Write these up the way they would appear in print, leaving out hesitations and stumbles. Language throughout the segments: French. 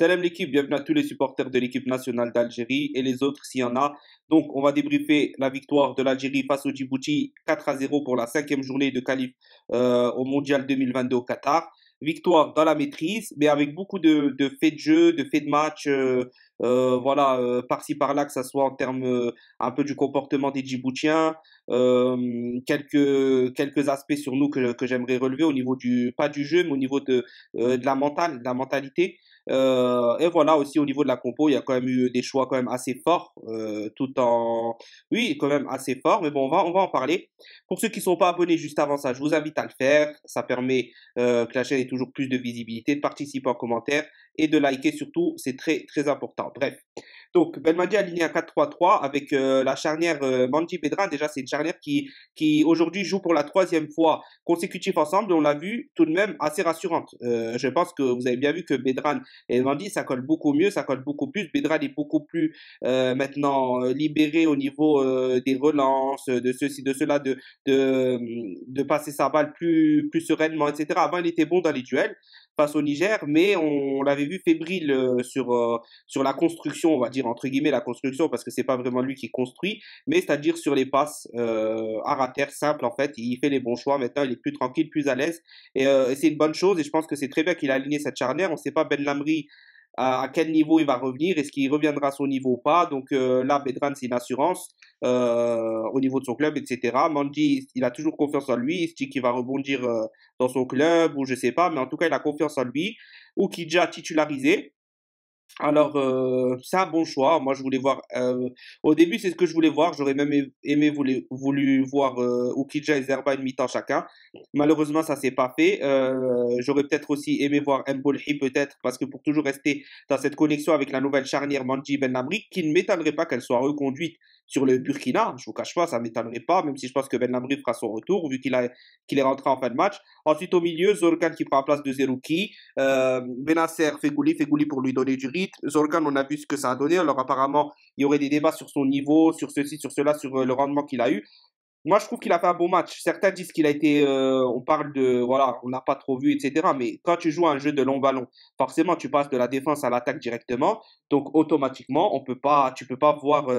Salam l'équipe, bienvenue à tous les supporters de l'équipe nationale d'Algérie et les autres s'il y en a. Donc, on va débriefer la victoire de l'Algérie face au Djibouti 4-0 pour la cinquième journée de qualif au Mondial 2022 au Qatar. Victoire dans la maîtrise, mais avec beaucoup de faits de jeu, de faits de match, voilà, par-ci par-là, que ça soit en termes un peu du comportement des Djiboutiens, quelques aspects sur nous que j'aimerais relever au niveau pas du jeu, mais au niveau de de la mentalité. Et voilà, aussi au niveau de la compo, il y a quand même eu des choix quand même assez forts, oui, quand même assez forts, mais bon, on va en parler. Pour ceux qui sont pas abonnés juste avant ça, je vous invite à le faire. Ça permet que la chaîne ait toujours plus de visibilité, de participer en commentaire et de liker surtout, c'est très très important. Bref. Donc, Belmadi aligné à 4-3-3 avec la charnière Mandji Bedran. Déjà, c'est une charnière qui aujourd'hui joue pour la troisième fois consécutive ensemble. Et on l'a vu tout de même assez rassurante. Je pense que vous avez bien vu que Bedran et Mandji, ça colle beaucoup mieux, ça colle beaucoup plus. Bedran est beaucoup plus maintenant libéré au niveau des relances, de ceci, de cela, de passer sa balle plus sereinement, etc. Avant, il était bon dans les duels face au Niger, mais on l'avait vu fébrile sur la construction, on va dire entre guillemets la construction, parce que c'est pas vraiment lui qui construit, mais c'est-à-dire sur les passes à terre simples en fait, il fait les bons choix. Maintenant, il est plus tranquille, plus à l'aise, et c'est une bonne chose. Et je pense que c'est très bien qu'il a aligné cette charnière. On ne sait pas Ben Lamri à quel niveau il va revenir, est-ce qu'il reviendra à son niveau ou pas. Donc là, Bedran, c'est une assurance au niveau de son club, etc. Mandi, il a toujours confiance en lui, il se dit qu'il va rebondir dans son club, ou je sais pas, mais en tout cas, il a confiance en lui. Ou Kidja titularisé. Alors, c'est un bon choix. Moi, je voulais voir. Au début, c'est ce que je voulais voir. J'aurais même aimé voulu voir Oukidja et Zerba une mi-temps chacun. Malheureusement, ça s'est pas fait. J'aurais peut-être aussi aimé voir Mbolhi, peut-être, parce que pour toujours rester dans cette connexion avec la nouvelle charnière Mandji Ben Lamri, qui ne m'étonnerait pas qu'elle soit reconduite sur le Burkina. Je vous cache pas, ça m'étonnerait pas, même si je pense que Ben Lamri fera son retour, vu qu'il est rentré en fin de match. Ensuite, au milieu, Zorkan qui prend la place de Zerouki. Benasser, Fegouli pour lui donner du rythme. Zorgan, on a vu ce que ça a donné. Alors apparemment, il y aurait des débats sur son niveau, sur ceci, sur cela, sur le rendement qu'il a eu. Moi, je trouve qu'il a fait un bon match. Certains disent qu'il a été, on parle de, voilà, on n'a pas trop vu, etc. Mais quand tu joues un jeu de long ballon, forcément, tu passes de la défense à l'attaque directement. Donc, automatiquement, tu peux pas voir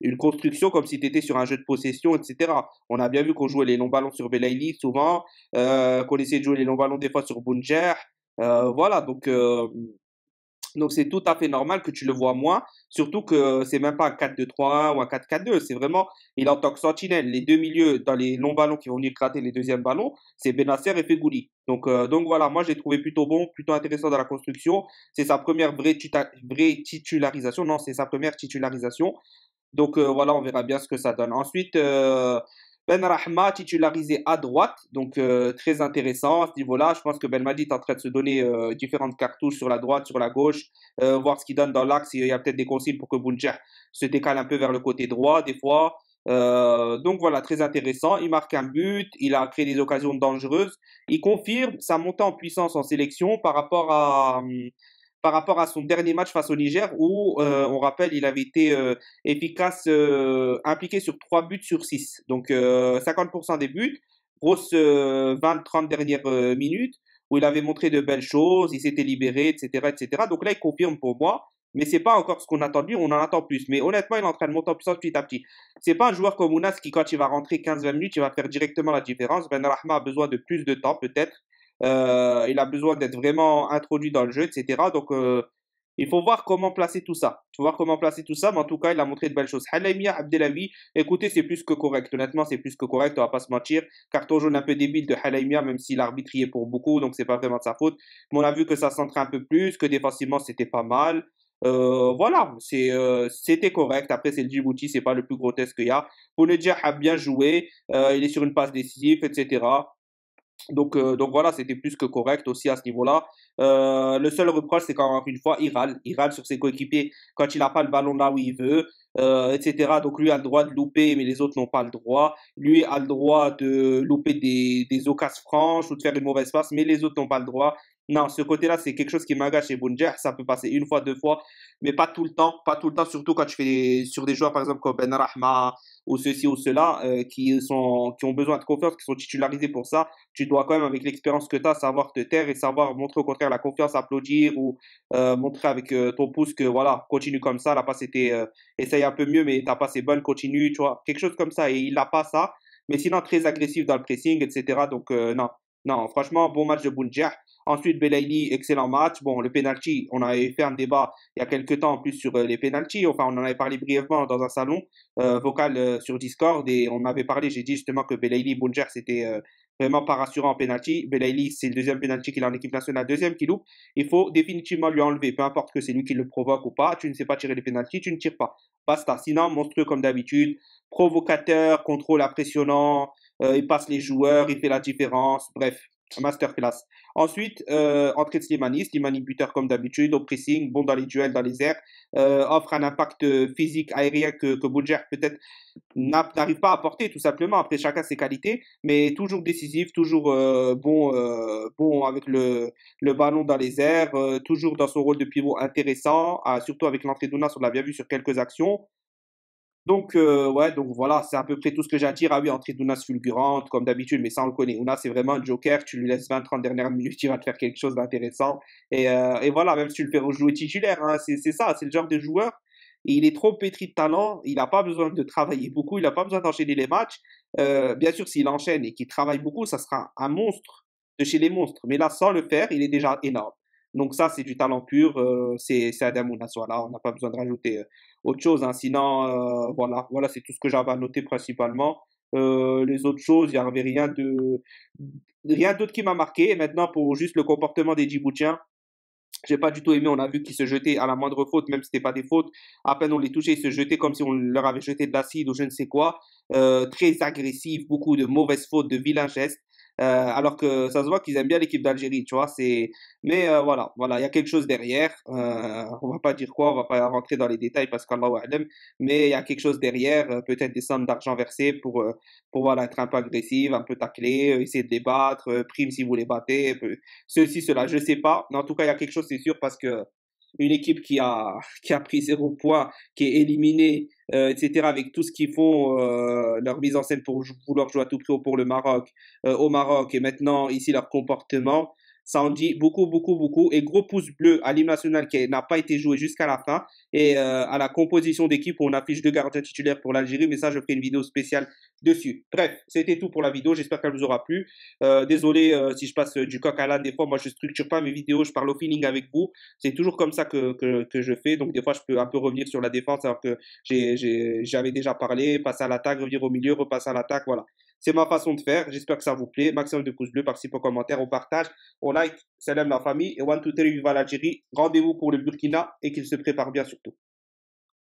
une construction comme si tu étais sur un jeu de possession, etc. On a bien vu qu'on jouait les longs ballons sur Belaïli souvent, qu'on essayait de jouer les longs ballons des fois sur Bounjer. Voilà, donc c'est tout à fait normal que tu le vois moins, surtout que c'est même pas un 4-2-3-1 ou un 4-4-2, c'est vraiment, il est en tant que sentinelle. Les deux milieux dans les longs ballons qui vont venir gratter les deuxièmes ballons, c'est Benasser et Fegouli. Donc voilà, moi j'ai trouvé plutôt bon, plutôt intéressant dans la construction. C'est sa première vraie titularisation, non, c'est sa première titularisation. Donc voilà, on verra bien ce que ça donne. Ensuite, Ben Rahma titularisé à droite, donc très intéressant à ce niveau-là. Je pense que Ben Madi est en train de se donner différentes cartouches sur la droite, sur la gauche, voir ce qu'il donne dans l'axe. Il y a peut-être des consignes pour que Bounjer se décale un peu vers le côté droit des fois. Donc voilà, très intéressant. Il marque un but, il a créé des occasions dangereuses. Il confirme sa montée en puissance en sélection par rapport à son dernier match face au Niger où, on rappelle, il avait été efficace, impliqué sur 3 buts sur 6. Donc 50% des buts, grosse 20-30 dernières minutes, où il avait montré de belles choses, il s'était libéré, etc., etc. Donc là, il confirme pour moi, mais c'est pas encore ce qu'on attend de lui, on en attend plus. Mais honnêtement, il est en train de monter en puissance petit à petit. C'est pas un joueur comme Ounas qui, quand il va rentrer 15-20 minutes, il va faire directement la différence. Ben Rahma a besoin de plus de temps, peut-être. Il a besoin d'être vraiment introduit dans le jeu, etc. Donc, il faut voir comment placer tout ça. Il faut voir comment placer tout ça, mais en tout cas, il a montré de belles choses. Halaimia Abdelawi, écoutez, c'est plus que correct. Honnêtement, c'est plus que correct, on va pas se mentir. Carton jaune un peu débile de Halaimia, même si l'arbitre y est pour beaucoup, donc c'est pas vraiment de sa faute. Mais on a vu que ça centrait un peu plus, que défensivement, c'était pas mal. Voilà, c'était correct. Après, c'est le Djibouti, c'est pas le plus grotesque qu'il y a. Bounedjah a bien joué, il est sur une passe décisive, etc. Donc voilà, c'était plus que correct aussi à ce niveau-là. Le seul reproche, c'est qu'encore une fois, il râle sur ses coéquipiers quand il n'a pas le ballon là où il veut, etc. Donc lui a le droit de louper, mais les autres n'ont pas le droit. Lui a le droit de louper des occasions franches ou de faire une mauvaise passe, mais les autres n'ont pas le droit. Non, ce côté-là, c'est quelque chose qui m'agace chez Bounjer. Ça peut passer une fois, deux fois, mais pas tout le temps. Pas tout le temps, surtout quand tu fais sur des joueurs, par exemple, comme Ben Rahma ou ceci ou cela, qui ont besoin de confiance, qui sont titularisés pour ça. Tu dois quand même, avec l'expérience que tu as, savoir te taire et savoir montrer au contraire la confiance, applaudir ou montrer avec ton pouce que voilà, continue comme ça. La passe était, essaye un peu mieux, mais ta passe est bonne, continue, tu vois. Quelque chose comme ça. Et il n'a pas ça. Mais sinon, très agressif dans le pressing, etc. Donc, non. Non, franchement, bon match de Bounjer. Ensuite, Belaïli, excellent match. Bon, le penalty, on avait fait un débat il y a quelques temps en plus sur les penalties. Enfin, on en avait parlé brièvement dans un salon vocal sur Discord et on avait parlé, j'ai dit justement que Belaïli, Bounjer, c'était vraiment pas rassurant en penalty. Belaïli, c'est le deuxième penalty qu'il a en équipe nationale, deuxième qu'il loupe. Il faut définitivement lui enlever, peu importe que c'est lui qui le provoque ou pas. Tu ne sais pas tirer les penalties, tu ne tires pas. Basta. Sinon, monstrueux comme d'habitude, provocateur, contrôle impressionnant, il passe les joueurs, il fait la différence. Bref, masterclass. Ensuite, entrée de Slimani, Slimani buteur comme d'habitude, au pressing, bon dans les duels, dans les airs, offre un impact physique aérien que Boudjer peut-être n'arrive pas à apporter tout simplement. Après, chacun ses qualités, mais toujours décisif, toujours bon avec le ballon dans les airs, toujours dans son rôle de pivot intéressant, surtout avec l'entrée d'Ounas, on l'a bien vu sur quelques actions. Donc, ouais, donc voilà, c'est à peu près tout ce que j'ai à dire. Ah oui, entrée d'Ounas fulgurante, comme d'habitude, mais ça on le connaît. Ounas, c'est vraiment un joker, tu lui laisses 20-30 dernières minutes, il va te faire quelque chose d'intéressant. Et voilà, même si tu le fais rejouer titulaire, hein, c'est ça, c'est le genre de joueur. Il est trop pétri de talent, il n'a pas besoin de travailler beaucoup, il n'a pas besoin d'enchaîner les matchs. Bien sûr, s'il enchaîne et qu'il travaille beaucoup, ça sera un monstre de chez les monstres. Mais là, sans le faire, il est déjà énorme. Donc ça, c'est du talent pur, c'est Adam Ounas, voilà, on n'a pas besoin de rajouter autre chose. Hein. Sinon, voilà, c'est tout ce que j'avais à noter principalement. Les autres choses, il n'y avait rien d'autre qui m'a marqué. Et maintenant, pour juste le comportement des Djiboutiens, j'ai pas du tout aimé. On a vu qu'ils se jetaient à la moindre faute, même si c'était pas des fautes. À peine on les touchait, ils se jetaient comme si on leur avait jeté de l'acide ou je ne sais quoi. Très agressif, beaucoup de mauvaises fautes, de vilains gestes. Alors que ça se voit qu'ils aiment bien l'équipe d'Algérie, tu vois. Mais voilà, il y a quelque chose derrière. On va pas dire quoi, on va pas rentrer dans les détails parce qu'Allah alam, mais il y a quelque chose derrière. Peut-être des sommes d'argent versées pour voilà être un peu agressif, un peu taclé, essayer de les battre, prime si vous les battez, ceci, cela, je sais pas. Mais en tout cas, il y a quelque chose, c'est sûr, parce que une équipe qui a pris 0 points, qui est éliminée, etc., avec tout ce qu'ils font, leur mise en scène pour vouloir jouer à tout prix pour le Maroc, au Maroc, et maintenant ici leur comportement, ça en dit beaucoup, beaucoup, beaucoup. Et gros pouce bleu à l'hymne national qui n'a pas été joué jusqu'à la fin, et à la composition d'équipe où on affiche deux gardiens titulaires pour l'Algérie, mais ça, je ferai une vidéo spéciale dessus. Bref, c'était tout pour la vidéo, j'espère qu'elle vous aura plu. Désolé si je passe du coq à l'âne, des fois, moi je structure pas mes vidéos, je parle au feeling avec vous. C'est toujours comme ça que je fais. Donc, des fois, je peux un peu revenir sur la défense alors que j'avais déjà parlé, passer à l'attaque, revenir au milieu, repasser à l'attaque. Voilà. C'est ma façon de faire. J'espère que ça vous plaît. Maximum de pouces bleus, participe au commentaire, au partage, au like. Salam la famille. Et one, two, three, viva l'Algérie. Rendez-vous pour le Burkina et qu'il se prépare bien surtout.